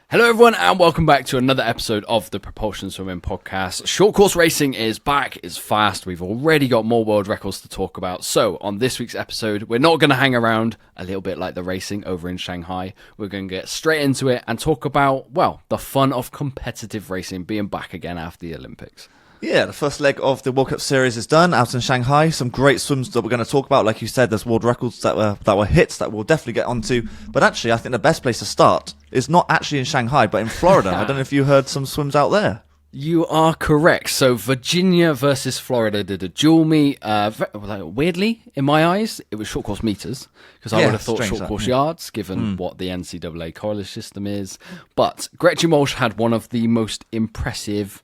Hello everyone and welcome back to another episode of the Propulsion Swimming Podcast. Short course racing is back, it's fast, we've already got more world records to talk about. So on this week's episode, we're not going to hang around a little bit like the racing over in Shanghai. We're going to get straight into it and talk about, well, the fun of competitive racing being back again after the Olympics. Yeah, the first leg of the World Cup Series is done out in Shanghai. Some great swims that we're going to talk about. Like you said, there's world records that were hits that we'll definitely get onto. But actually, I think the best place to start is not actually in Shanghai, but in Florida. I don't know if you heard some swims out there. You are correct. So Virginia versus Florida did a dual meet. Weirdly, in my eyes, it was short course meters because I would have thought short course yards, given what the NCAA college system is. But Gretchen Walsh had one of the most impressive,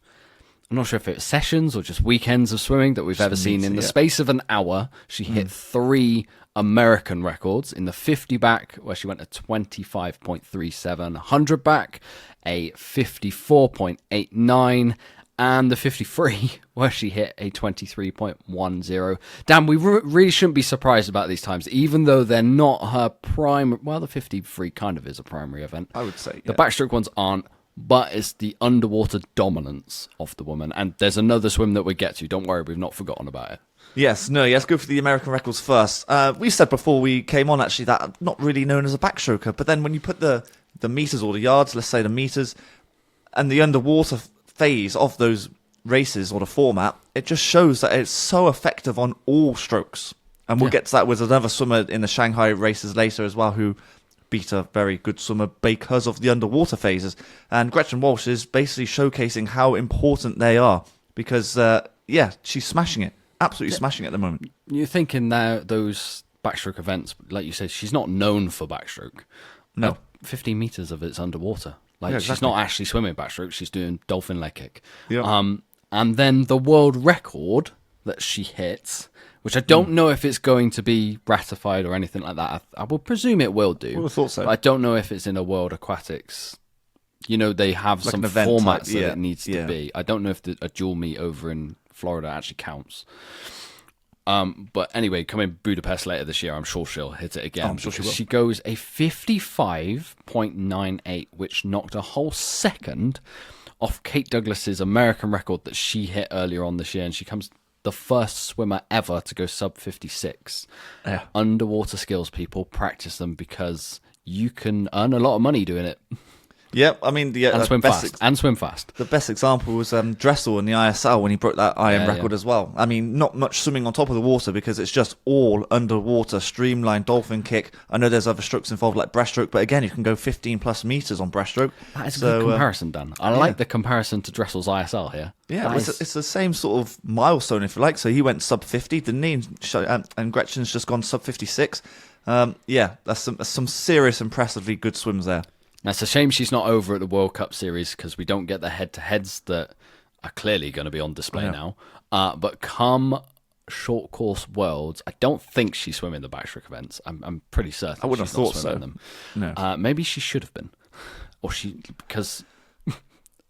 I'm not sure if it was sessions or just weekends of swimming that we've ever seen. In the space of an hour, she hit 3 American records in the 50 back, where she went a 25.37, 100 back, a 54.89, and the 53, where she hit a 23.10. Dan, we really shouldn't be surprised about these times, even though they're not her prime. Well, the 53 kind of is a primary event. I would say. The backstroke ones aren't. But it's the underwater dominance of the woman. And there's another swim that we get to. Don't worry, we've not forgotten about it. Yes, let's go for the American records first. We said before we came on, actually, that I'm not really known as a backstroker. But then when you put the meters or the yards, let's say the meters, and the underwater phase of those races or the format, it just shows that it's so effective on all strokes. And we'll get to that with another swimmer in the Shanghai races later as well, who beat a very good swimmer because of the underwater phases. And Gretchen Walsh is basically showcasing how important they are because, she's smashing it. Absolutely smashing it at the moment. You're thinking now those backstroke events, like you said, she's not known for backstroke. No. 15 meters of it's underwater. Exactly. She's not actually swimming backstroke, she's doing dolphin leg kick. Yeah. And then the world record that she hits, which I don't know if it's going to be ratified or anything like that. I would presume it will do. I would have thought so. But I don't know if it's in a World Aquatics. You know, they have like some formats that it needs to be. I don't know if a dual meet over in Florida actually counts. But anyway, coming Budapest later this year, I'm sure she'll hit it again. I'm sure she will. She goes a 55.98, which knocked a whole second off Kate Douglas's American record that she hit earlier on this year, and she comes the first swimmer ever to go sub 56. Yeah. Underwater skills, people practice them because you can earn a lot of money doing it. Yep, I mean and swim fast. The best example was Dressel in the ISL when he broke that IM record as well. I mean, not much swimming on top of the water because it's just all underwater, streamlined dolphin kick. I know there's other strokes involved like breaststroke, but again, you can go 15 plus meters on breaststroke. That is a good comparison, Dan. I like the comparison to Dressel's ISL here. Yeah, it's the same sort of milestone, if you like. So he went sub 50, didn't he? And Gretchen's just gone sub 56. That's some serious, impressively good swims there. Now, it's a shame she's not over at the World Cup Series because we don't get the head-to-heads that are clearly going to be on display now. But come short course Worlds, I don't think she's swimming the backstroke events. I'm pretty certain. I wouldn't have thought so. Them. No. Maybe she should have been, because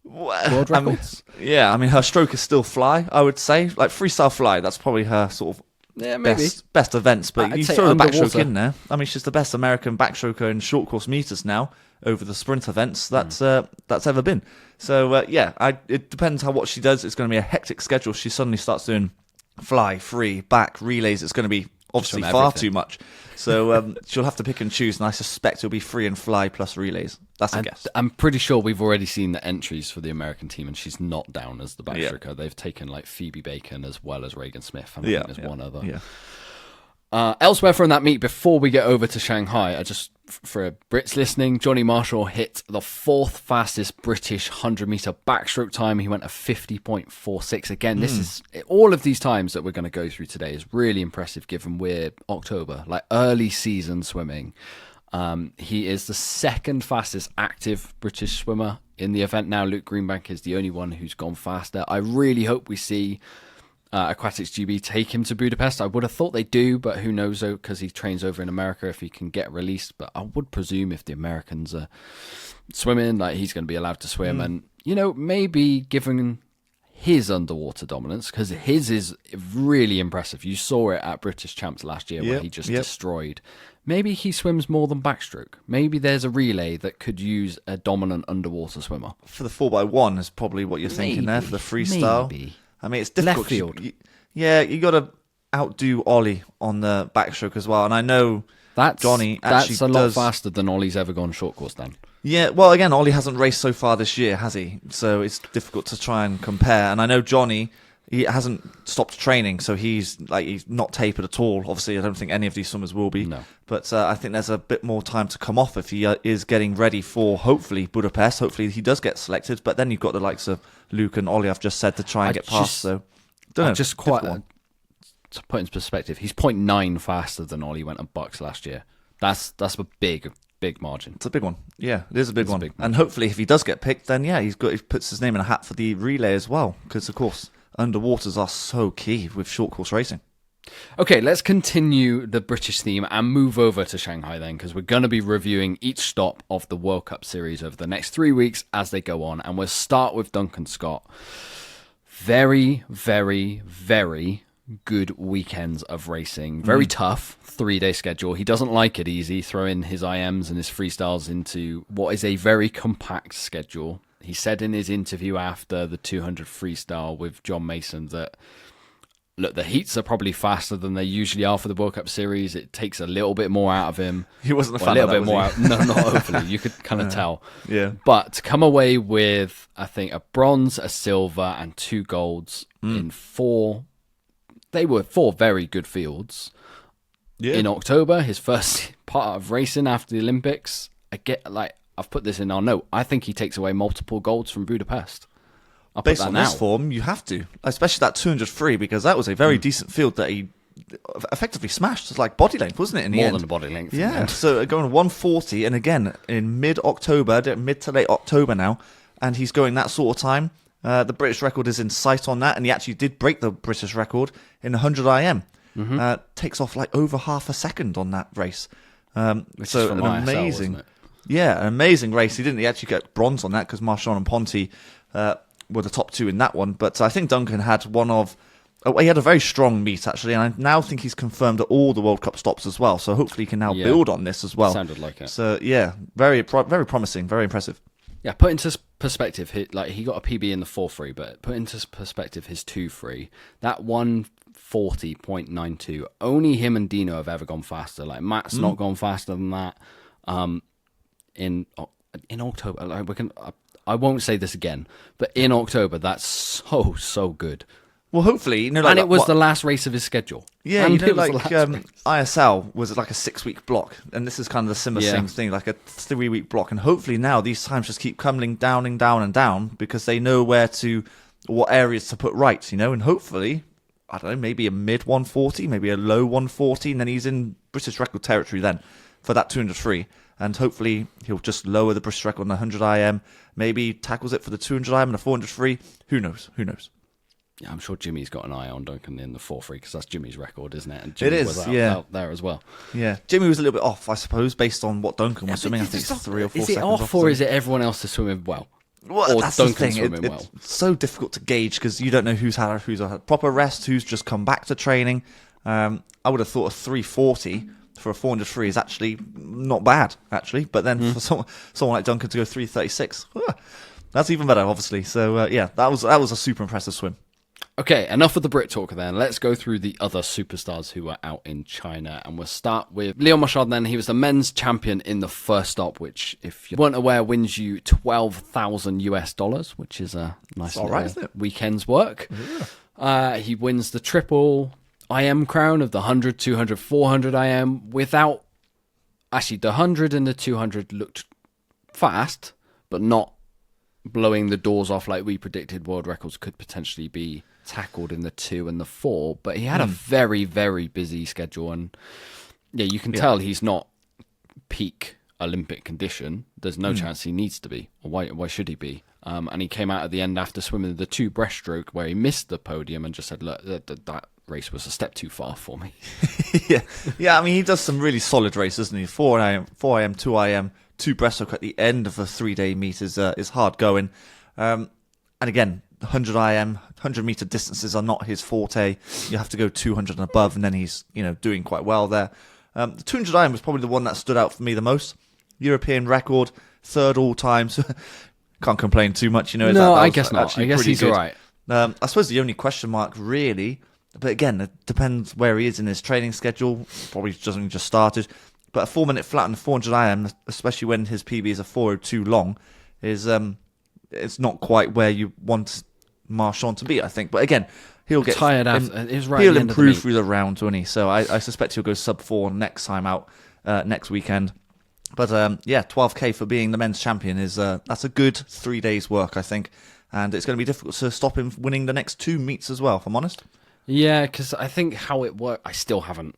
world records. I mean her stroke is still fly. I would say like freestyle fly. That's probably her sort of. Best events, but you throw the backstroke in there. I mean, she's the best American backstroker in short course meters now over the sprint events that's ever been. So it depends what she does. It's going to be a hectic schedule. She suddenly starts doing fly, free, back, relays. It's going to be obviously far too much. So she'll have to pick and choose, and I suspect it'll be free and fly plus relays. That's a guess. I'm pretty sure we've already seen the entries for the American team, and she's not down as the backstroker. Yeah. They've taken like Phoebe Bacon as well as Regan Smith, and I think there's one other. Yeah. Elsewhere from that meet, before we get over to Shanghai, for Brits listening, Johnny Marshall hit the 4th fastest British 100-meter backstroke time. He went a 50.46. Again, this is all of these times that we're going to go through today is really impressive given we're October, like early season swimming. He is the 2nd fastest active British swimmer in the event now. Luke Greenbank is the only one who's gone faster. I really hope we see Aquatics GB take him to Budapest. I would have thought they do, but who knows, though, because he trains over in America if he can get released. But I would presume if the Americans are swimming, like he's going to be allowed to swim. And, maybe given his underwater dominance, because his is really impressive. You saw it at British Champs last year where he just destroyed. Maybe he swims more than backstroke. Maybe there's a relay that could use a dominant underwater swimmer. For the 4x1 is probably what you're thinking there, for the freestyle. Maybe. I mean, it's difficult. Left field. You got to outdo Ollie on the backstroke as well. And I know Johnny actually that's a lot faster than Ollie's ever gone short course then. Yeah, well, again, Ollie hasn't raced so far this year, has he? So it's difficult to try and compare. And I know Johnny, he hasn't stopped training, so he's not tapered at all. Obviously, I don't think any of these swimmers will be. No. But I think there's a bit more time to come off if he is getting ready for, hopefully, Budapest. Hopefully, he does get selected. But then you've got the likes of Luke and Ollie, I've just said, to try and get past. So, don't know. Just quite to put in perspective, he's 0.9 faster than Ollie went at Bucks last year. That's a big margin. It's a big one. Yeah, it is a big one. And hopefully, if he does get picked, then he puts his name in a hat for the relay as well. Because, of course, underwaters are so key with short course racing. Okay, let's continue the British theme and move over to Shanghai then, because we're going to be reviewing each stop of the World Cup Series over the next 3 weeks as they go on. And we'll start with Duncan Scott. Very, very, very good weekends of racing. Very tough 3-day schedule. He doesn't like it easy, throwing his IMs and his freestyles into what is a very compact schedule. He said in his interview after the 200 freestyle with John Mason that, look, the heats are probably faster than they usually are for the World Cup Series. It takes a little bit more out of him. He wasn't a fan of that, was he? No, not overly. You could kind of tell. Yeah. But to come away with, I think, a bronze, a silver, and 2 golds in 4... They were 4 very good fields. Yeah. In October, his first part of racing after the Olympics, I've put this in our note. I think he takes away multiple golds from Budapest. Based on this form, you have to, especially that 200 free, because that was a very decent field that he effectively smashed. It's like body length, wasn't it? In the end, more than a body length. Yeah. So going 140, and again in mid to late October now, and he's going that sort of time. The British record is in sight on that, and he actually did break the British record in 100 IM. Takes off like over half a second on that race. So an amazing, an amazing race. He actually get bronze on that because Marchand and Ponty were the top 2 in that one. But I think Duncan had he had a very strong meet actually, and I now think he's confirmed at all the World Cup stops as well. So hopefully he can now build on this as well. Sounded like it. So very promising, very impressive. Yeah, put into perspective, he got a PB in the 4-3, but put into perspective his 2-3, that 140.92, only him and Dino have ever gone faster. Like Matt's not gone faster than that. In October, I won't say this again, but in October, that's so good. Well, hopefully, and it was the last race of his schedule. Yeah, ISL was like a 6-week block, and this is kind of the same thing, like a 3-week block. And hopefully now these times just keep coming down and down and down because they know what areas to put right, and hopefully, I don't know, maybe a mid 140, maybe a low 140, and then he's in British record territory then for that 200 free. And hopefully he'll just lower the British record on the 100 IM, maybe tackles it for the 200 IM and the 400 free. Who knows? Yeah, I'm sure Jimmy's got an eye on Duncan in the 4-3 because that's Jimmy's record, isn't it? And Jimmy was out there as well. Yeah, Jimmy was a little bit off, I suppose, based on what Duncan was swimming. I think it's 3 or 4 seconds off. Is it off, or is it everyone else is swimming well? Well, that's Duncan's the thing. It's so difficult to gauge because you don't know who's had a proper rest, who's just come back to training. I would have thought a 340 for a 400 free is actually not bad, actually. But then for someone like Duncan to go 336, that's even better, obviously. So that was a super impressive swim. Okay, enough of the Brit talk then. Let's go through the other superstars who were out in China. And we'll start with Leon Marchand then. He was the men's champion in the first stop, which, if you weren't aware, wins you $12,000, which is a nice weekend's work. Yeah. He wins the triple IM crown of the 100, 200, 400 IM without... Actually, the 100 and the 200 looked fast, but not blowing the doors off like we predicted world records could potentially be tackled in the 2 and the 4, but he had a very, very busy schedule, and you can tell he's not peak Olympic condition. There's no chance he needs to be, or why should he be? And he came out at the end after swimming the 2 breaststroke where he missed the podium and just said, look, that race was a step too far for me. I mean, he does some really solid races, doesn't he? 4 IM, 2 IM, 2 breaststroke at the end of a 3-day meet is hard going. And again, 100 IM, 100 meter distances are not his forte. You have to go 200 and above, and then he's doing quite well there. The 200 IM was probably the one that stood out for me the most. European record, third all time. So can't complain too much. No, I guess not. I guess he's all right. I suppose the only question mark really, but again, it depends where he is in his training schedule. Probably doesn't just started. But a 4-minute flat and 400 IM, especially when his PB is a 4:02 long, is it's not quite where you want Marchand to be, I think. But again, he'll get tired after. He'll improve through the round, won't he? So I suspect he'll go sub-4 next time out, next weekend. But 12K for being the men's champion is that's a good 3 days' work, I think. And it's going to be difficult to stop him winning the next 2 meets as well, if I'm honest. Yeah, because I think how it works, I still haven't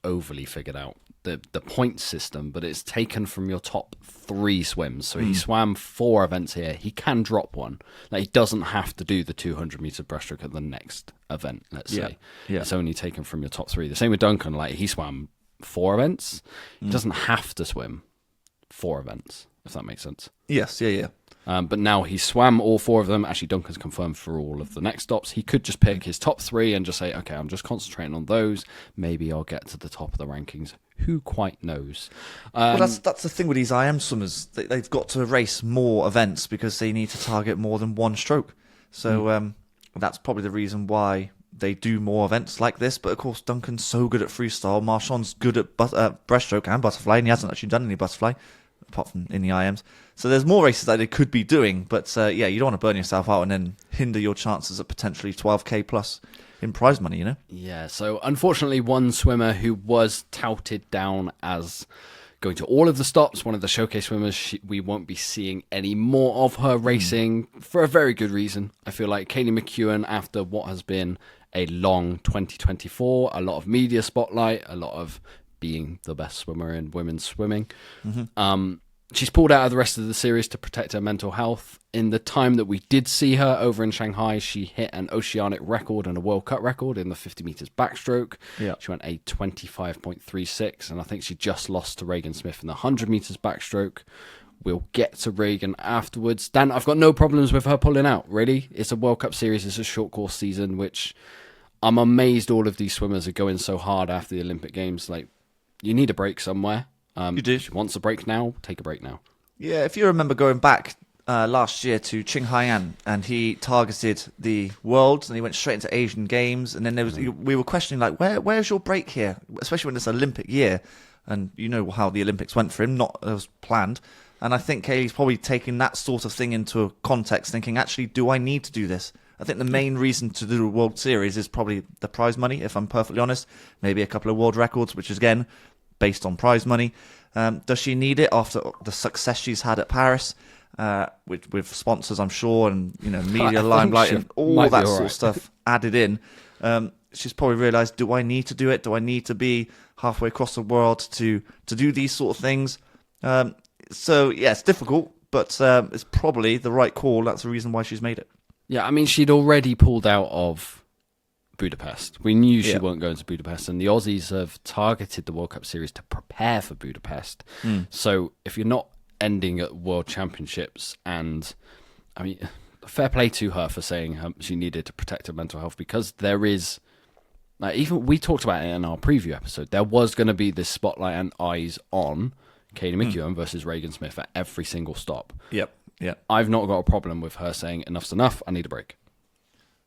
overly figured out the point system, but it's taken from your top 3 swims. So he swam 4 events here. He can drop one. He doesn't have to do the 200 meter breaststroke at the next event, let's say. Yeah. It's only taken from your top 3. The same with Duncan. He swam 4 events. He doesn't have to swim 4 events, if that makes sense. Yes, yeah. But now he swam all 4 of them. Actually, Duncan's confirmed for all of the next stops. He could just pick his top 3 and just say, okay, I'm just concentrating on those. Maybe I'll get to the top of the rankings. Who quite knows? Well, that's the thing with these IM swimmers. They've got to race more events because they need to target more than one stroke. So that's probably the reason why they do more events like this. But of course, Duncan's so good at freestyle. Marchand's good at breaststroke and butterfly, and he hasn't actually done any butterfly, apart from in the IMs. So there's more races that they could be doing, but you don't want to burn yourself out and then hinder your chances at potentially 12K plus in prize money, Yeah, so unfortunately one swimmer who was touted down as going to all of the stops, one of the showcase swimmers, we won't be seeing any more of her racing for a very good reason. I feel like Kaylee McEwen, after what has been a long 2024, a lot of media spotlight, a lot of being the best swimmer in women's swimming. She's pulled out of the rest of the series to protect her mental health. In the time that we did see her over in Shanghai, she hit an oceanic record and a World Cup record in the 50 meters backstroke. Yeah. She went a 25.36, and I think she just lost to Regan Smith in the 100 meters backstroke. We'll get to Regan afterwards. Dan, I've got no problems with her pulling out, really. It's a World Cup series, it's a short course season, which I'm amazed all of these swimmers are going so hard after the Olympic Games. You need a break somewhere. You do. If she wants a break now, take a break now. Yeah, if you remember going back last year to Qinghai'an, and he targeted the Worlds, and he went straight into Asian Games, and then we were questioning, where's your break here? Especially when it's Olympic year, and you know how the Olympics went for him, not as planned. And I think Kaylee's probably taking that sort of thing into a context, thinking, actually, do I need to do this? I think the main reason to do a World Series is probably the prize money, if I'm perfectly honest. Maybe a couple of world records, which is, again, based on prize money. Does she need it after the success she's had at Paris, with sponsors, I'm sure, and media limelight and all that sort of stuff added in? She's probably realised, do I need to do it? Do I need to be halfway across the world to do these sort of things? So, yeah, it's difficult, but it's probably the right call. That's the reason why she's made it. Yeah, I mean, she'd already pulled out of Budapest. We knew she weren't going to Budapest, and the Aussies have targeted the World Cup Series to prepare for Budapest. So if you're not ending at World Championships, and I mean, fair play to her for saying she needed to protect her mental health, because there is, even we talked about it in our preview episode, there was going to be this spotlight and eyes on Kaylee McEwen versus Regan Smith at every single stop. Yep. I've not got a problem with her saying enough's enough, I need a break.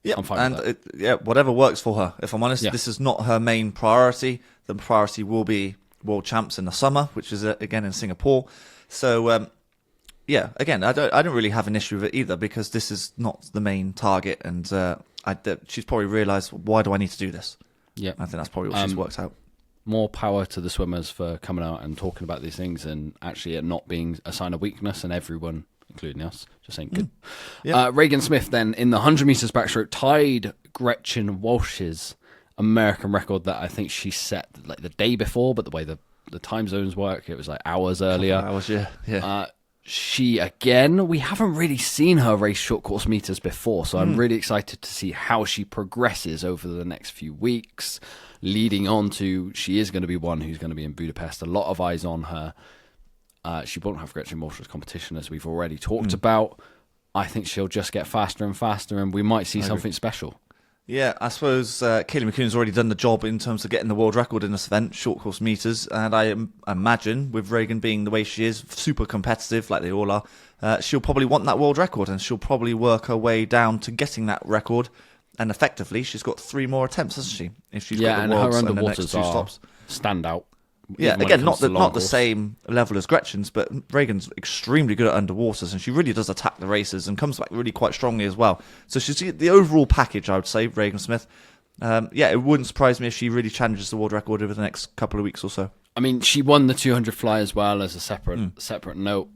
Yeah, I'm fine with that. Whatever works for her. If I'm honest, this is not her main priority. The priority will be World Champs in the summer, which is again in Singapore. So, again, I don't really have an issue with it either, because this is not the main target, and she's probably realised, why do I need to do this? Yeah, I think that's probably what she's worked out. More power to the swimmers for coming out and talking about these things, and actually it not being a sign of weakness, and everyone, including us, just saying good. Regan Smith then in the 100 meters backstroke tied Gretchen Walsh's American record that I think she set the day before, but the way the time zones work, it was hours earlier. Hours, yeah. She, again, we haven't really seen her race short course meters before, so I'm really excited to see how she progresses over the next few weeks, leading on to she is going to be one who's going to be in Budapest. A lot of eyes on her. She won't have Gretchen Walsh's competition, as we've already talked about. I think she'll just get faster and faster, and we might see something special. Yeah, I suppose Kaylee McCoon's already done the job in terms of getting the world record in this event, short course meters, and I imagine with Regan being the way she is, super competitive like they all are, she'll probably want that world record, and she'll probably work her way down to getting that record. And effectively, she's got 3 more attempts, hasn't she? If she's got the worlds and the next 2 stops. Stand out. Yeah, again, not the same level as Gretchen's, but Regan's extremely good at underwaters, and she really does attack the races and comes back really quite strongly as well. So she's the overall package, I would say, Regan Smith. It wouldn't surprise me if she really challenges the world record over the next couple of weeks or so. I mean, she won the 200 fly as well as a separate note,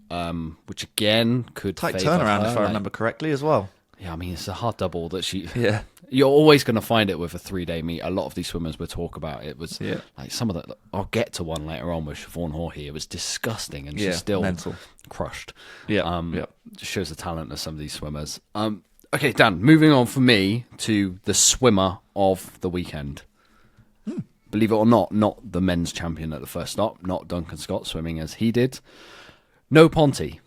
which again could tight favour turnaround, her, if I remember correctly, as well. Yeah, I mean, it's a hard double that she... Yeah. You're always going to find it with a 3-day meet. A lot of these swimmers we talk about, it was like some of the... I'll get to one later on with Siobhan Hawley. It was disgusting, and she's still mental. crushed. Yeah. Just shows the talent of some of these swimmers. Okay, Dan, moving on for me to the swimmer of the weekend. Believe it or not the men's champion at the first stop, not Duncan Scott swimming as he did. No Ponty.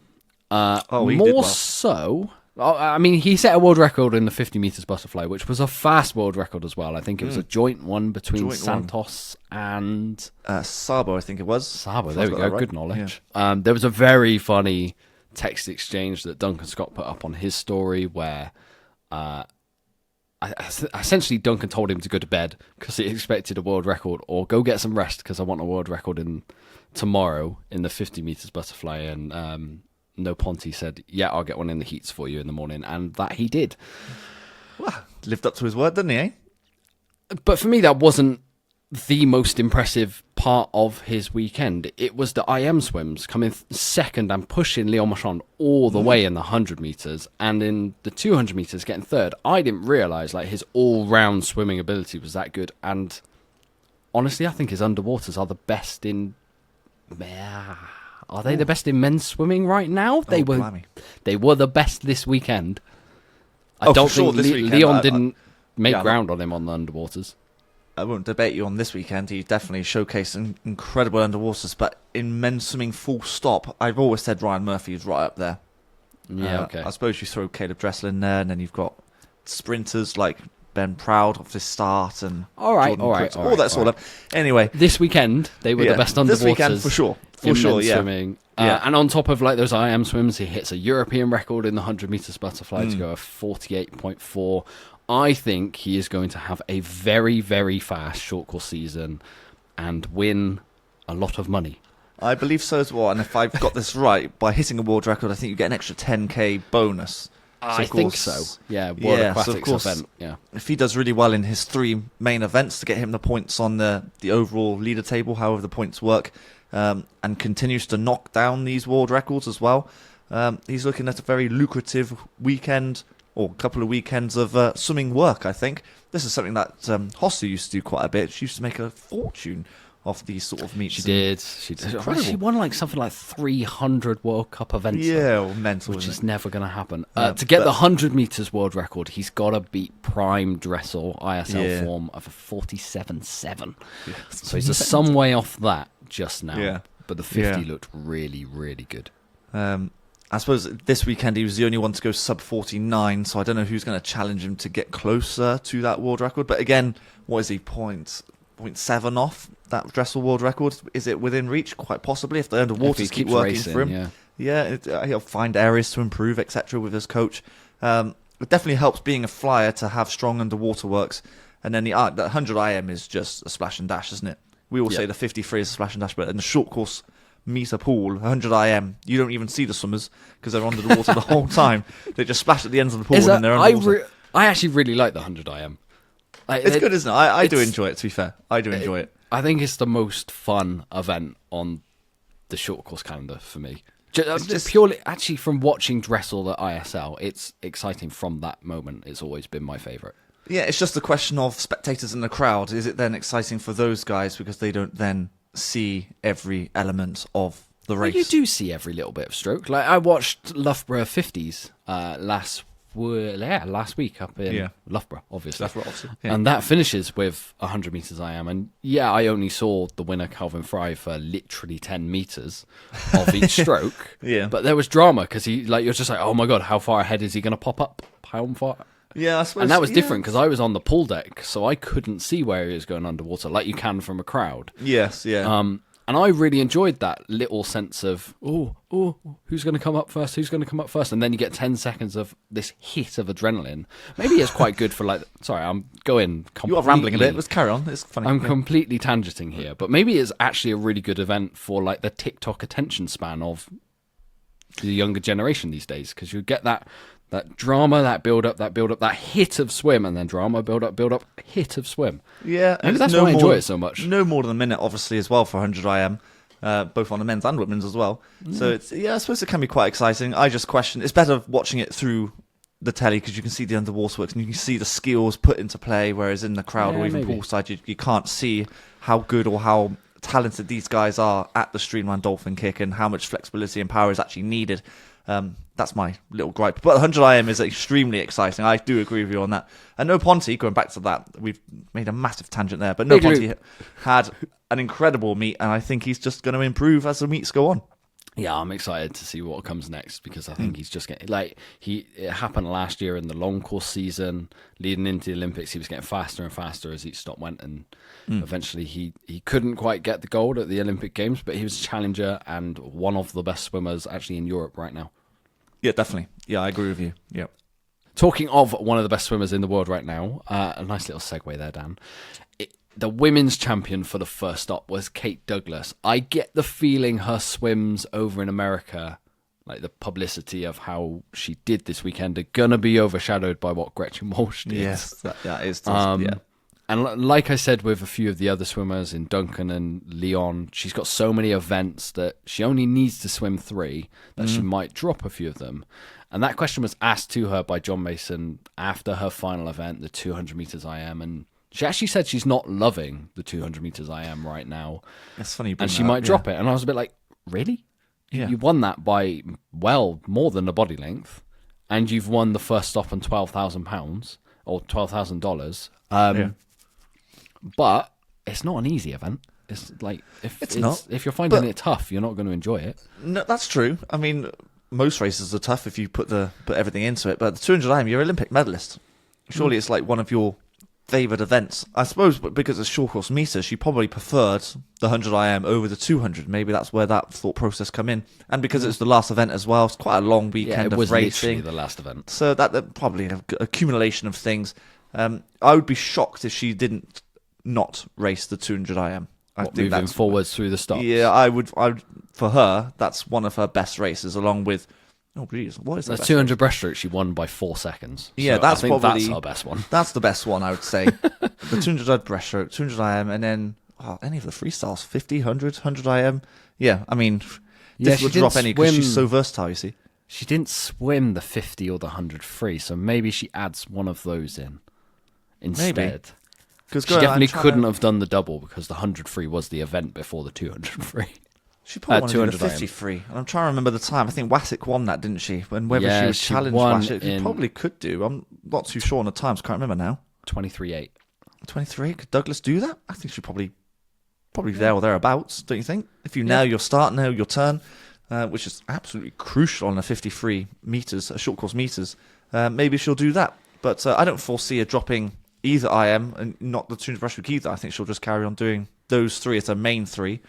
He did well. So... I mean, he set a world record in the 50 meters butterfly, which was a fast world record as well. I think it was a joint one between Santos and... Sabo, I think it was. Sabo, there we go. Right. Good knowledge. Yeah. There was a very funny text exchange that Duncan Scott put up on his story where essentially Duncan told him to go to bed because he expected a world record, or go get some rest because I want a world record tomorrow in the 50 meters butterfly. And... No Ponty said, yeah, I'll get one in the heats for you in the morning, and that he did. Well, lived up to his word, didn't he, eh? But for me, that wasn't the most impressive part of his weekend. It was the IM swims coming second and pushing Leon Marchand all the way in the 100 metres, and in the 200 metres getting third. I didn't realise his all-round swimming ability was that good, and honestly, I think his underwaters are the best in... Are they the best in men's swimming right now? They were the best this weekend. I don't think Leon didn't make ground on him on the underwaters. I won't debate you on this weekend. He definitely showcased incredible underwaters, but in men's swimming full stop, I've always said Ryan Murphy is right up there. Yeah, okay. I suppose you throw Caleb Dressel in there, and then you've got sprinters like Ben Proud off his start and all right, that sort of. Anyway, this weekend they were the best underwaters. This weekend for sure, swimming. And on top of those IM swims, he hits a European record in the 100 meters butterfly to go a 48.4. I think he is going to have a very, very fast short course season and win a lot of money. I believe so as well. And if I've got this right, by hitting a world record, I think you get an extra 10k bonus. I think so. Yeah, World Aquatics event. Yeah. If he does really well in his 3 main events to get him the points on the overall leader table, however the points work, and continues to knock down these world records as well, he's looking at a very lucrative weekend or couple of weekends of swimming work, I think. This is something that Hossu used to do quite a bit. She used to make a fortune off these sort of meets. She did. She won something like 300 World Cup events. Yeah, mental, which is never going to happen. To get the 100 meters world record, he's got to beat prime Dressel ISL form of a 47.7. Yeah, so he's some way off that just now. Yeah. But the 50 looked really, really good. I suppose this weekend he was the only one to go sub 49, so I don't know who's going to challenge him to get closer to that world record. But again, what is he, 0.7 off that Dressel world record? Is it within reach? Quite possibly, if the underwaters keep working for him. He'll find areas to improve, etc. with his coach. It definitely helps being a flyer to have strong underwater works. And then the 100 IM is just a splash and dash, isn't it? We all say the 53 is a splash and dash, but in the short course meter pool, 100 IM, you don't even see the swimmers because they're under the water the whole time. They just splash at the ends of the pool and they're underwater. I actually really like the 100 IM. It's good, isn't it? I do enjoy it, to be fair. I do enjoy it. I think it's the most fun event on the short course calendar for me. Just purely, actually, from watching Dressel at ISL, it's exciting from that moment. It's always been my favourite. Yeah, it's just a question of spectators in the crowd. Is it then exciting for those guys because they don't then see every element of the race? Well, you do see every little bit of stroke. Like I watched Loughborough 50s last last week up in Loughborough, obviously. Yeah. And that finishes with 100 metres IM. And I only saw the winner, Calvin Fry, for literally 10 metres of each stroke. Yeah. But there was drama because you're just like, oh my God, how far ahead is he going to pop up? How far? Yeah, I suppose. And that was different because I was on the pool deck, so I couldn't see where he was going underwater like you can from a crowd. Yes, yeah. And I really enjoyed that little sense of, who's going to come up first? Who's going to come up first? And then you get 10 seconds of this hit of adrenaline. Maybe it's quite good for sorry, I'm going completely. You are rambling a bit. Let's carry on. It's funny. I'm completely tangenting here. But maybe it's actually a really good event for the TikTok attention span of the younger generation these days. Because you get that drama, that build up, that hit of swim, and then drama, build up, hit of swim. Yeah, maybe that's why I enjoy it so much. No more than a minute, obviously, as well for 100 IM, both on the men's and women's as well. So it's I suppose it can be quite exciting. I just question it's better watching it through the telly because you can see the underwater works and you can see the skills put into play, whereas in the crowd or even poolside, you can't see how good or how talented these guys are at the streamline dolphin kick and how much flexibility and power is actually needed. That's my little gripe. But 100 IM is extremely exciting. I do agree with you on that. And No Ponte, going back to that, we've made a massive tangent there. But No Ponte had an incredible meet, and I think he's just going to improve as the meets go on. Yeah, I'm excited to see what comes next because I think he's just getting it happened last year in the long course season leading into the Olympics. He was getting faster and faster as each stop went, and eventually he couldn't quite get the gold at the Olympic Games, but he was a challenger and one of the best swimmers actually in Europe right now. Yeah, definitely. Yeah, I agree with you. Yeah. Talking of one of the best swimmers in the world right now, a nice little segue there, Dan. The women's champion for the first stop was Kate Douglas. I get the feeling her swims over in America, like the publicity of how she did this weekend, are going to be overshadowed by what Gretchen Walsh did. Yes, that is. Yeah. And like I said with a few of the other swimmers in Duncan and Leon, she's got so many events that she only needs to swim 3 that she might drop a few of them. And that question was asked to her by John Mason after her final event, the 200 meters IM, and she actually said she's not loving the 200 meters IM right now. It's funny, and she might drop it. And I was a bit like, really? Yeah. You won that by more than a body length, and you've won the first stop on £12,000 or $12,000. But it's not an easy event. It's like if you're finding it tough, you're not going to enjoy it. No, that's true. I mean, most races are tough if you put everything into it. But the 200 IM, you're an Olympic medalist. Surely it's like one of your favoured events. I suppose because it's short course meters, she probably preferred the 100 IM over the 200. Maybe that's where that thought process come in. And because it's the last event as well, it's quite a long weekend of racing. It was literally the last event. So that probably an accumulation of things. I would be shocked if she didn't not race the 200 IM. I think moving that's forwards through the stops. Yeah, I would. For her, that's one of her best races, along with. Oh, geez, what is that? 200 breaststroke she won by 4 seconds. Yeah, so I think that's her best one. That's the best one, I would say. The 200 breaststroke, 200 IM, and then any of the freestyles, 50, 100, 100 IM. Yeah, I mean, this would drop any because she's so versatile. You see, she didn't swim the 50 or the 100 free, so maybe she adds one of those in instead. Maybe. She definitely couldn't have done the double because the 100 free was the event before the 200 free. She probably wanted to do the 50 free. And I'm trying to remember the time. I think Wasik won that, didn't she? Whether she was challenged Wasik, she probably could do. I'm not too sure on the times. Can't remember now. 23.8. 23? Could Douglas do that? I think she'd probably there or thereabouts, don't you think? If you nail your start, nail your turn, which is absolutely crucial on a 53 meters, a short course meters, maybe she'll do that. But I don't foresee her dropping either IM and not the 200 breaststroke either. I think she'll just carry on doing those 3 as her main 3.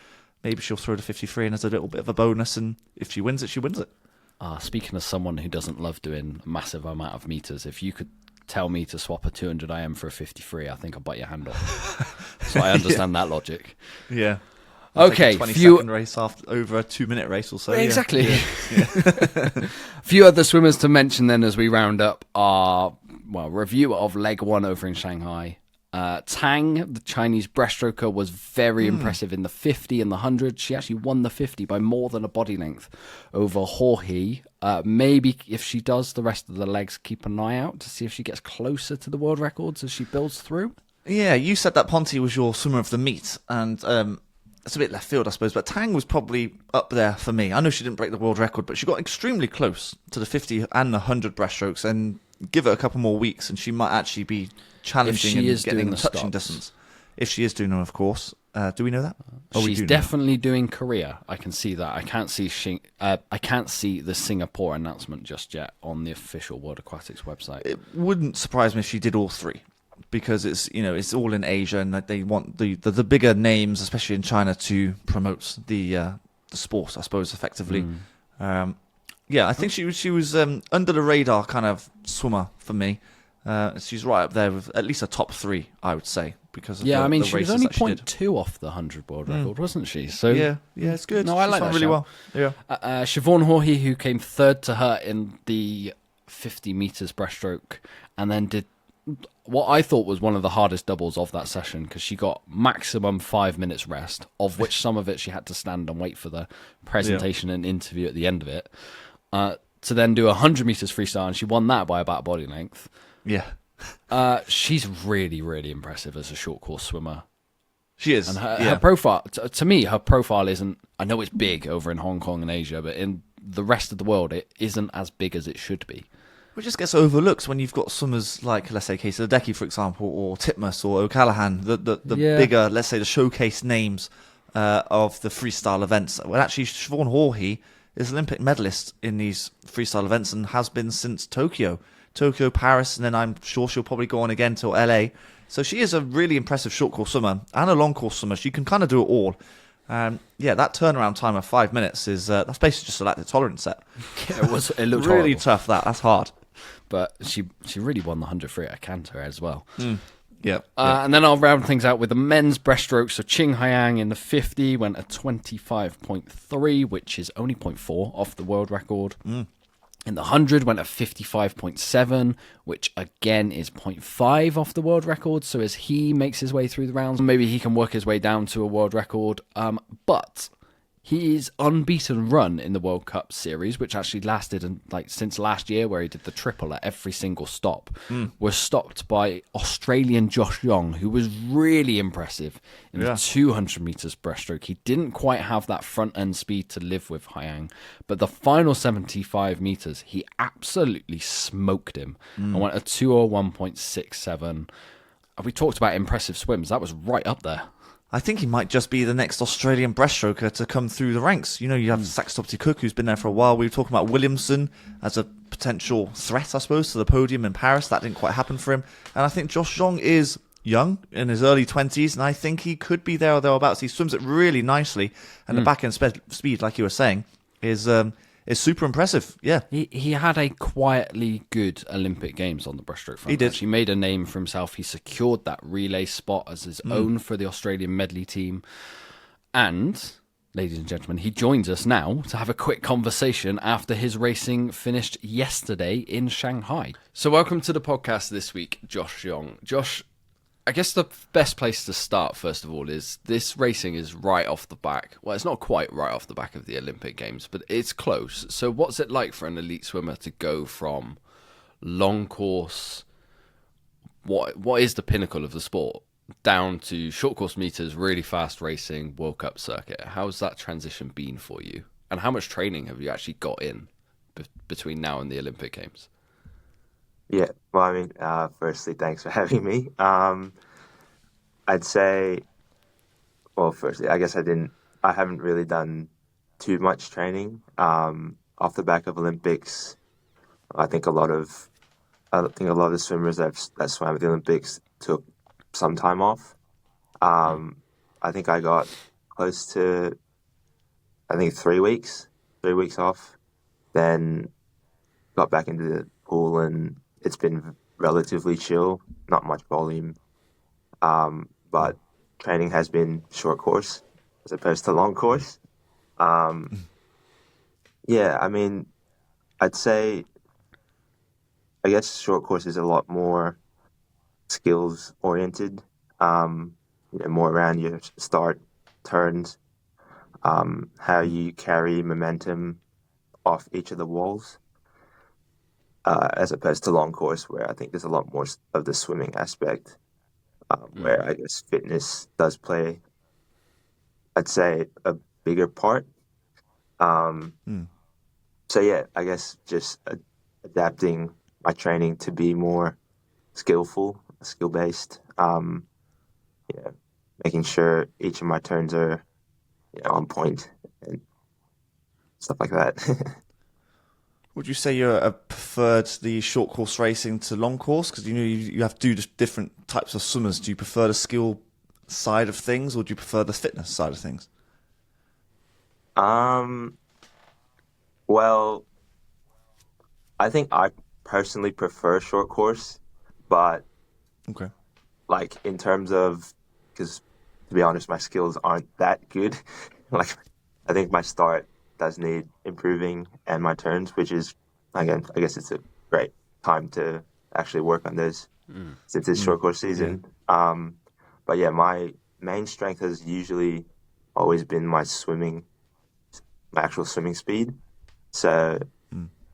Maybe she'll throw the 53 in as a little bit of a bonus, and if she wins it, she wins it. Speaking of someone who doesn't love doing a massive amount of meters, if you could tell me to swap a 200 IM for a 53, I think I'll bite your hand off. So I understand that logic. Yeah. Okay. 20-second race over a 2-minute race or so. Exactly. Yeah. Few other swimmers to mention then as we round up are, review of leg 1 over in Shanghai. Tang, the Chinese breaststroker, was very impressive in the 50 and the 100. She actually won the 50 by more than a body length over Ho He. Maybe if she does the rest of the legs, keep an eye out to see if she gets closer to the world records as she builds through. Yeah, you said that Ponte was your swimmer of the meet, and it's a bit left field, I suppose, but Tang was probably up there for me. I know she didn't break the world record, but she got extremely close to the 50 and the 100 breaststrokes, and give it a couple more weeks, and she might actually be challenging and getting the touching stops. distance. If she is doing them, of course. Do we know that? She's definitely doing Korea. I can see that. I can't see the Singapore announcement just yet on the official World Aquatics website. It wouldn't surprise me if she did all three, because it's all in Asia, and they want the bigger names, especially in China, to promote the sport, I suppose, effectively. I think she was under the radar kind of swimmer for me. She's right up there with at least a top 3, I would say, because of the she was only 0.2 off the 100 world record, wasn't she? So yeah, it's good. No, I like that really well. Yeah, Siobhan Haughey, who came third to her in the 50 meters breaststroke, and then did what I thought was one of the hardest doubles of that session, because she got maximum 5 minutes rest, of which some of it she had to stand and wait for the presentation and interview at the end of it, to then do 100 meters freestyle, and she won that by about body length. Yeah. She's really, really impressive as a short course swimmer. She is. And her profile, to me, her profile isn't, I know it's big over in Hong Kong and Asia, but in the rest of the world, it isn't as big as it should be. Which just gets overlooked when you've got swimmers like, let's say, Casey Ledecky, for example, or Titmus or O'Callaghan, the bigger, let's say, the showcase names of the freestyle events. Well, actually, Siobhan Haughey is an Olympic medalist in these freestyle events and has been since Tokyo, Paris, and then I'm sure she'll probably go on again till LA. So she is a really impressive short course swimmer and a long course swimmer. She can kind of do it all. That turnaround time of 5 minutes is that's basically just a lactic tolerance set. Yeah, it looked really horrible. tough. That's hard. But she really won the 100 free at Cantor as well. Yeah. And then I'll round things out with the men's breaststroke. So Qing Haiyang in the 50 went a 25.3, which is only 0.4 off the world record. In the 100 went a 55.7, which again is 0.5 off the world record. So as he makes his way through the rounds, maybe he can work his way down to a world record. But his unbeaten run in the World Cup series, which actually lasted since last year, where he did the triple at every single stop, was stopped by Australian Joshua Yong, who was really impressive in the 200 meters breaststroke. He didn't quite have that front end speed to live with Haiyang, but the final 75 meters, he absolutely smoked him and went a 2:01.67. We talked about impressive swims. That was right up there. I think he might just be the next Australian breaststroker to come through the ranks. You have Saxtopty Cook, who's been there for a while. We were talking about Williamson as a potential threat, I suppose, to the podium in Paris. That didn't quite happen for him. And I think Josh Yong is young, in his early 20s, and I think he could be there or thereabouts. He swims it really nicely, and the back-end speed, like you were saying, is super impressive. Yeah. He had a quietly good Olympic Games on the breaststroke front. He did. He made a name for himself. He secured that relay spot as his own for the Australian medley team. And, ladies and gentlemen, he joins us now to have a quick conversation after his racing finished yesterday in Shanghai. So welcome to the podcast this week, Josh Yong. Josh, I guess the best place to start, first of all, is this racing is right off the back. Well, it's not quite right off the back of the Olympic Games, but it's close. So what's it like for an elite swimmer to go from long course, what is the pinnacle of the sport, down to short course meters, really fast racing, World Cup circuit? How's that transition been for you? And how much training have you actually got in between now and the Olympic Games? Yeah, well, I mean, firstly, thanks for having me. I'd say, well, firstly, I guess I haven't really done too much training. Off the back of Olympics, I think a lot of the swimmers that swam at the Olympics took some time off. I think I got close to, 3 weeks off, then got back into the pool, and it's been relatively chill, not much volume, but training has been short course as opposed to long course. I mean, I'd say, I guess short course is a lot more skills oriented, more around your start, turns, how you carry momentum off each of the walls. As opposed to long course, where I think there's a lot more of the swimming aspect, where I guess fitness does play, I'd say, a bigger part. So yeah, I guess just adapting my training to be more skill based. Yeah, making sure each of my turns are on point and stuff like that. Would you say you're preferred the short course racing to long course? Because you have two different types of swimmers. Do you prefer the skill side of things, or do you prefer the fitness side of things? um, well, I think I personally prefer short course, but Okay. like in terms of, because to be honest, my skills aren't that good. Like, I think my start does need improving and my turns, which is, again, I guess it's a great time to actually work on this since it's short course Yeah. season. But yeah, my main strength has usually always been my swimming, my actual swimming speed. So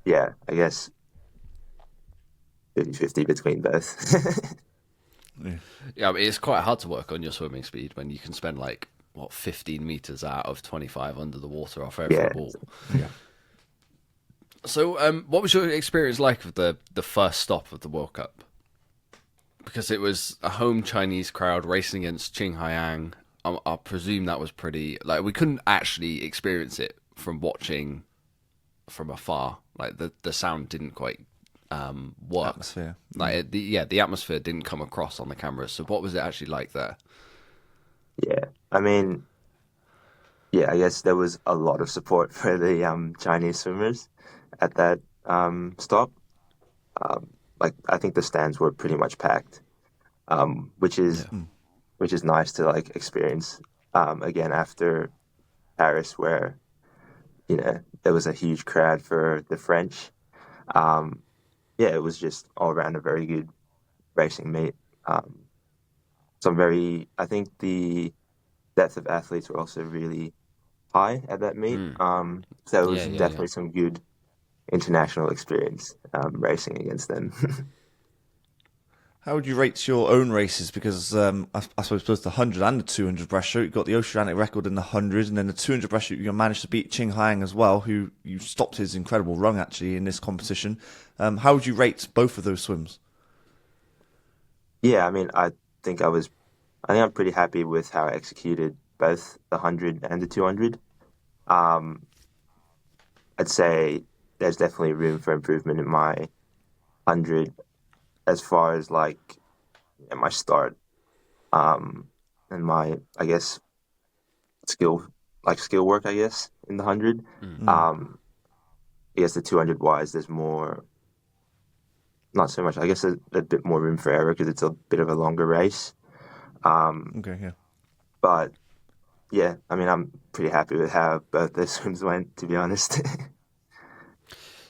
yeah, I guess 50-50 between both. Yeah. Yeah, I mean, it's quite hard to work on your swimming speed when you can spend like 15 meters out of 25 under the water off every Yeah. ball. Yeah. So, what was your experience like of the first stop of the World Cup? Because it was a home Chinese crowd racing against Qinghaiang. I presume that was pretty. Like, we couldn't actually experience it from watching from afar. Like, the sound didn't quite work. Atmosphere. Like, the atmosphere didn't come across on the camera. So, what was it actually like there? Yeah, I mean, yeah, I guess there was a lot of support for the Chinese swimmers at that stop. Like, I think the stands were pretty much packed, which is Yeah. nice to like experience again after Paris, where there was a huge crowd for the French. Um, yeah, it was just all around a very good racing meet. So I think the depth of athletes were also really high at that meet. So it was Yeah. definitely some good international experience racing against them. How would you rate your own races? Because I suppose both the 100 and the 200 breaststroke, you got the oceanic record in the 100, and then the 200 breaststroke, you managed to beat Qinghaiang as well, who you stopped his incredible run actually in this competition. How would you rate both of those swims? Yeah, I mean, I think I'm pretty happy with how I executed both the 100 and the 200. Um, I'd say there's definitely room for improvement in my 100 as far as like my start and my, I guess, skill work, I guess, in the 100. Um, I guess the 200 wise, there's more, not so much, I guess a bit more room for error because it's a bit of a longer race. Okay, yeah. But yeah, I mean, I'm pretty happy with how both those swims went, to be honest.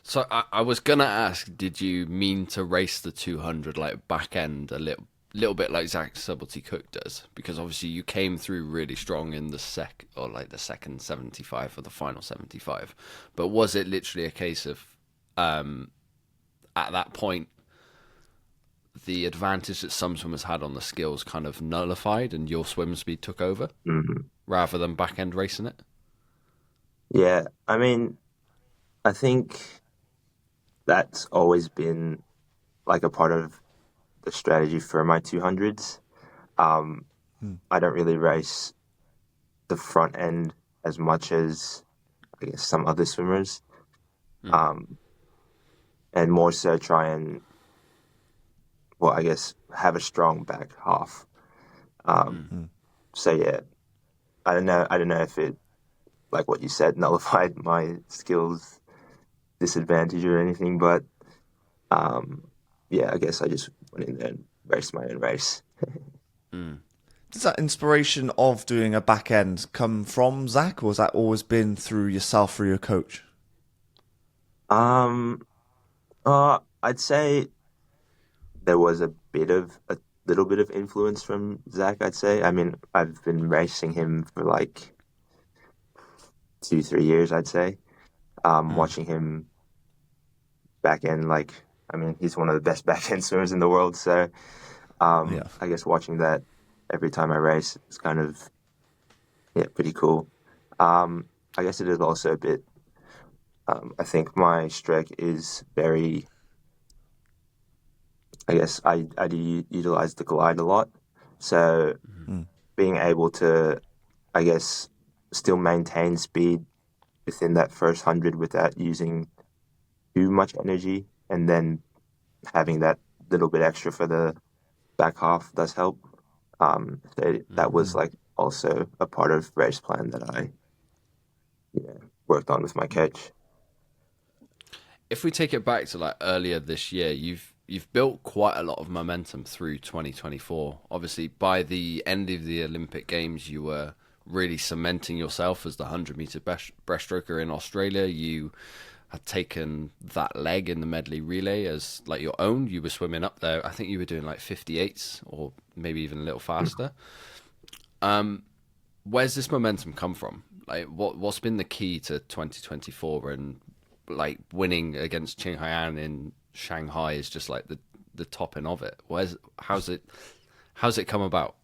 So I was gonna ask, did you mean to race the 200 like back end a little bit like Zach Subtlety Cook does? Because obviously you came through really strong in the second 75 or the final 75. But was it literally a case of at that point the advantage that some swimmers had on the skills kind of nullified and your swim speed took over rather than back end racing it? Yeah, I mean, I think that's always been like a part of the strategy for my 200s. I don't really race the front end as much as I guess some other swimmers, and more so try and, well, I guess have a strong back half. So yeah, I don't know. I don't know if it, like what you said, nullified my skills disadvantage or anything, but yeah, I guess I just went in there and raced my own race. Does that inspiration of doing a back end come from Zach, or has that always been through yourself, through your coach? Um, I'd say there was a little bit of influence from Zach. I'd say. I mean, I've been racing him for like 2-3 years. I'd say. Watching him back end, like, I mean, he's one of the best back end swimmers in the world. So, Yeah. I guess watching that every time I race is kind of, yeah, pretty cool. I guess it is also a bit. I think my stroke is very I guess I do utilize the glide a lot. So Mm. being able to, I guess, still maintain speed within that first 100 without using too much energy, and then having that little bit extra for the back half does help. So that was like also a part of race plan that I, worked on with my coach. If we take it back to like earlier this year, you've built quite a lot of momentum through 2024. Obviously, by the end of the Olympic Games, you were really cementing yourself as the 100-meter breaststroker in Australia. You had taken that leg in the medley relay as like your own. You were swimming up there. I think you were doing like 58s or maybe even a little faster. Where's this momentum come from? Like, what's been the key to 2024 and like winning against Qinghaian in Shanghai is just like the topping of it. How's it come about?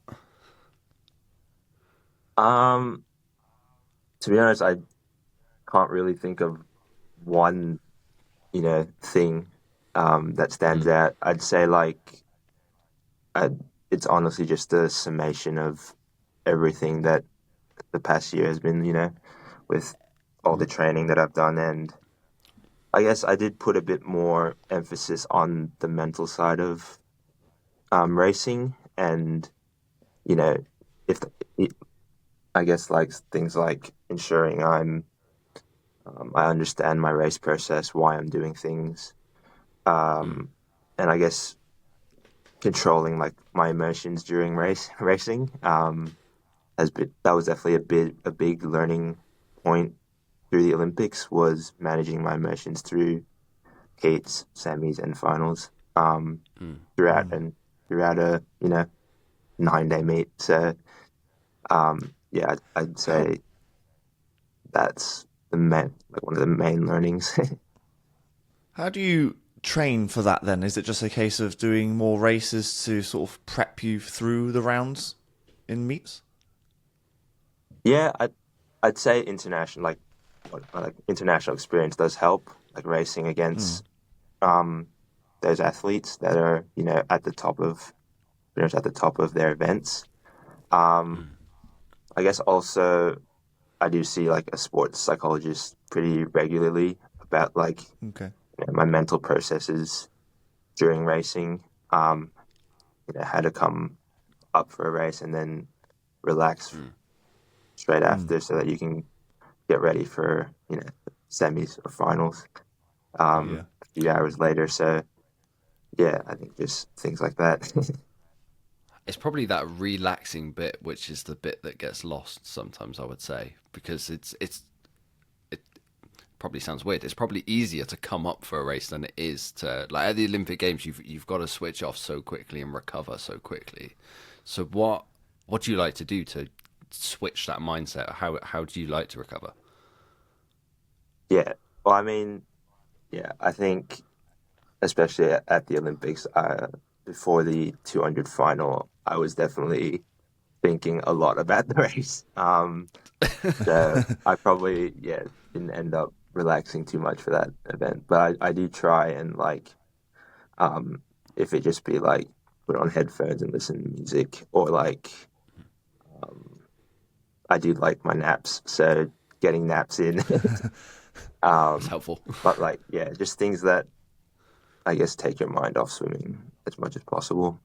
Um, to be honest, I can't really think of one, thing that stands out. I'd say like I, it's honestly just a summation of everything that the past year has been, with all the training that I've done. And I guess I did put a bit more emphasis on the mental side of racing, and you know, if it, I guess like things like ensuring I understand my race process, why I'm doing things, and I guess controlling like my emotions during racing has been that was definitely a big learning point through the Olympics, was managing my emotions through heats, semis, and finals throughout a 9-day meet. So yeah, I'd How say that's one of the main learnings. how do you train for that then? Is it just a case of doing more races to sort of prep you through the rounds in meets? Yeah, I'd say international experience does help, like racing against um those athletes that are at the top of pretty much at the top of their events. Um, I guess also I do see like a sports psychologist pretty regularly about like Okay. my mental processes during racing. Um, how to come up for a race and then relax straight Mm. after, so that you can get ready for semis or finals Yeah. a few hours later. So yeah, I think just things like that. It's probably that relaxing bit, which is the bit that gets lost sometimes, I would say, because it probably sounds weird. It's probably easier to come up for a race than it is to like at the Olympic Games. You've got to switch off so quickly and recover so quickly. So what do you like to do to switch that mindset? How do you like to recover? Yeah, well, I mean, yeah, I think especially at the Olympics, before the 200 final, I was definitely thinking a lot about the race. So I probably, didn't end up relaxing too much for that event. But I do try and like, um, if it just be like put on headphones and listen to music, or like, I do like my naps. So getting naps in, It's um, helpful. but like, yeah, just things that I guess take your mind off swimming as much as possible.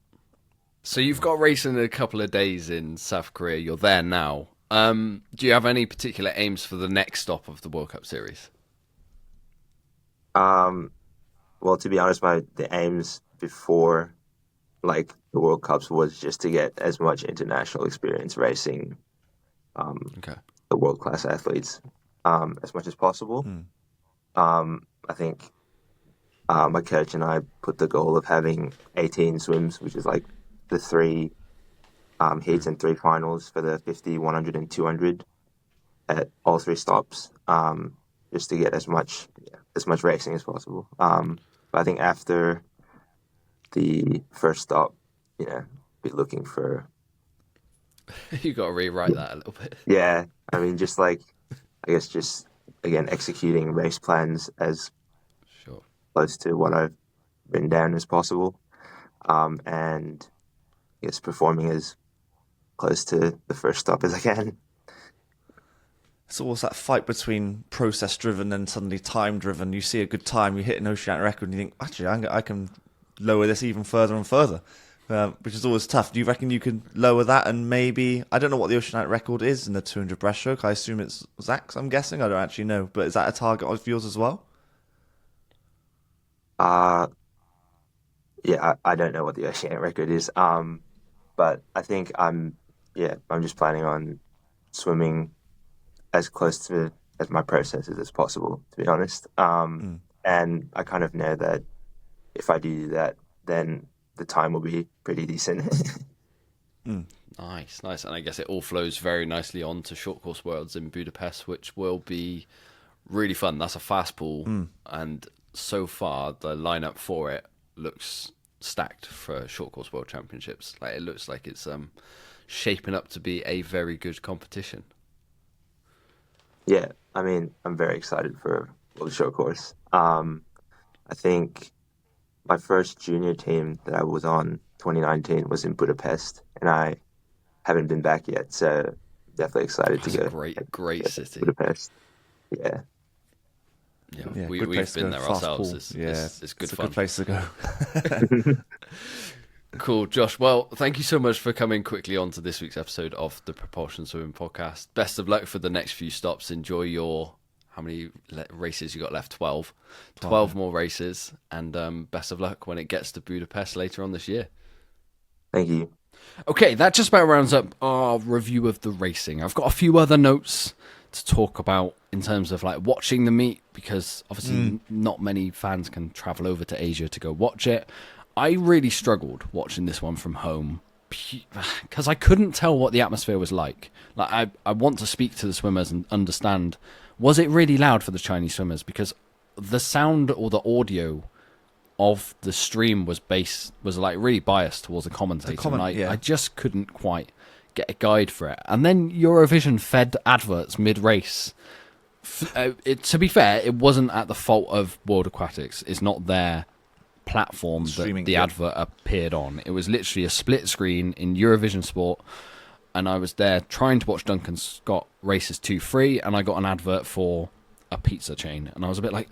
So you've got a race in a couple of days in South Korea. You're there now. Do you have any particular aims for the next stop of the World Cup series? Um, well, to be honest, my the aims before like the World Cups was just to get as much international experience racing um, Okay. the world class athletes as much as possible. Mm. I think my coach and I put the goal of having 18 swims, which is like the three heats and three finals for the 50, 100, and 200 at all three stops, just to get as much racing as possible. But I think after the first stop, be looking for You got to rewrite that a little bit. yeah. I mean, just like I guess just again executing race plans as Sure. close to what I've written down as possible. and I guess performing as close to the first stop as I can. It's always that fight between process-driven and suddenly time-driven. You see a good time, you hit an oceanic record, and you think, actually, I can lower this even further and further, which is always tough. Do you reckon you could lower that and maybe, I don't know what the oceanic record is in the 200 breaststroke. I assume it's Zach's, I'm guessing. I don't actually know. But is that a target of yours as well? Yeah, I don't know what the oceanic record is. But I think I'm just planning on swimming as close to as my processes as possible, to be honest. And I kind of know that if I do that, then the time will be pretty decent. Nice. And I guess it all flows very nicely on to Short Course Worlds in Budapest, which will be really fun. That's a fast pool, and so far the lineup for it looks stacked for Short Course World Championships. Like, it looks like it's shaping up to be a very good competition. Yeah, I mean, I'm very excited for World Short Course. I think my first junior team that I was on, 2019, was in Budapest, and I haven't been back yet, so definitely excited to go. Great city. Budapest. Yeah. Yeah, we've been there ourselves. It's good fun. It's a good place to go. Cool, Josh. Well, thank you so much for coming quickly on to this week's episode of the Propulsion Swimming Podcast. Best of luck for the next few stops. Enjoy your, how many races you got left? 12 more races, and best of luck when it gets to Budapest later on this year. Thank you. Okay, that just about rounds up our review of the racing. I've got a few other notes to talk about in terms of like watching the meet, because obviously not many fans can travel over to Asia to go watch it. I really struggled watching this one from home because I couldn't tell what the atmosphere was like. Like, I want to speak to the swimmers and understand, was it really loud for the Chinese swimmers? Because the sound or the audio of the stream was like really biased towards the commentator. I just couldn't quite get a guide for it. And then Eurovision fed adverts mid-race. To be fair, it wasn't at the fault of World Aquatics. It's not their platform that the advert appeared on. It was literally a split screen in Eurovision Sport, and I was there trying to watch Duncan Scott races 2 free, and I got an advert for a pizza chain, and I was a bit like,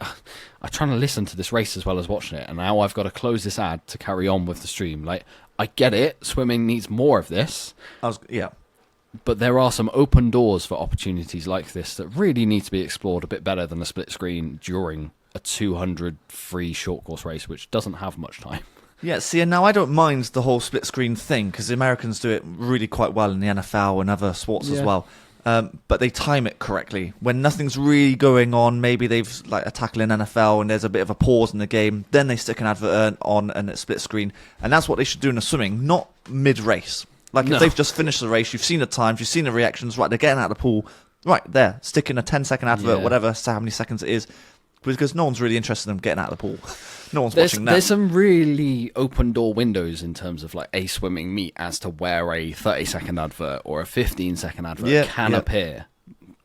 I'm trying to listen to this race as well as watching it, and now I've got to close this ad to carry on with the stream. Like, I get it, swimming needs more of this. But there are some open doors for opportunities like this that really need to be explored a bit better than a split screen during a 200 free short course race, which doesn't have much time. Yeah, see, and now I don't mind the whole split screen thing, because the Americans do it really quite well in the NFL and other sports as well. But they time it correctly. When nothing's really going on, maybe they've like a tackle in NFL and there's a bit of a pause in the game, then they stick an advert on and it's split screen. And that's what they should do in the swimming, not mid-race. Like, if they've just finished the race, you've seen the times, you've seen the reactions, right, they're getting out of the pool, right there, stick in a 10-second advert, whatever, so how many seconds it is, because no one's really interested in them getting out of the pool. No one's watching that. There's some really open door windows in terms of like a swimming meet as to where a 30-second advert or a 15-second advert can appear.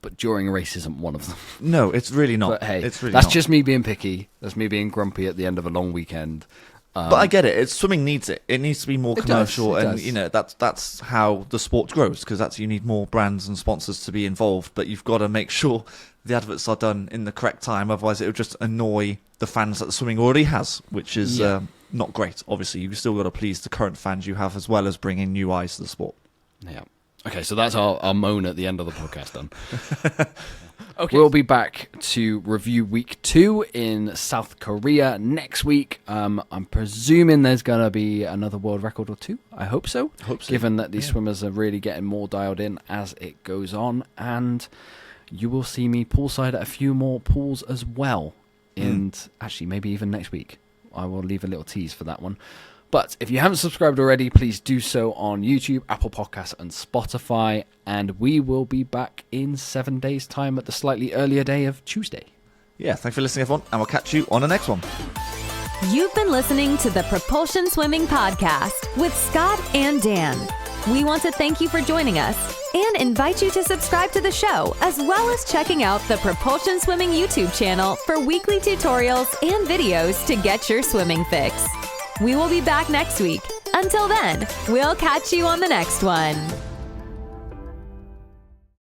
But during a race isn't one of them. No, it's really not. But hey, it's really that's not. Just me being picky. That's me being grumpy at the end of a long weekend. But I get it. Swimming needs it. It needs to be more commercial, and you know that's how the sport grows, because you need more brands and sponsors to be involved. But you've got to make sure the adverts are done in the correct time, otherwise it will just annoy the fans that the swimming already has, which is not great. Obviously, you've still got to please the current fans you have, as well as bringing new eyes to the sport. Yeah. Okay, so that's our moan at the end of the podcast done. Okay. We'll be back to review week 2 in South Korea next week. I'm presuming there's going to be another world record or 2. I hope so. Given that these swimmers are really getting more dialed in as it goes on. And you will see me poolside at a few more pools as well. And actually, maybe even next week. I will leave a little tease for that one. But if you haven't subscribed already, please do so on YouTube, Apple Podcasts, and Spotify. And we will be back in 7 days' time at the slightly earlier day of Tuesday. Yeah, thanks for listening, everyone, and we'll catch you on the next one. You've been listening to the Propulsion Swimming Podcast with Scott and Dan. We want to thank you for joining us and invite you to subscribe to the show, as well as checking out the Propulsion Swimming YouTube channel for weekly tutorials and videos to get your swimming fix. We will be back next week. Until then, we'll catch you on the next one.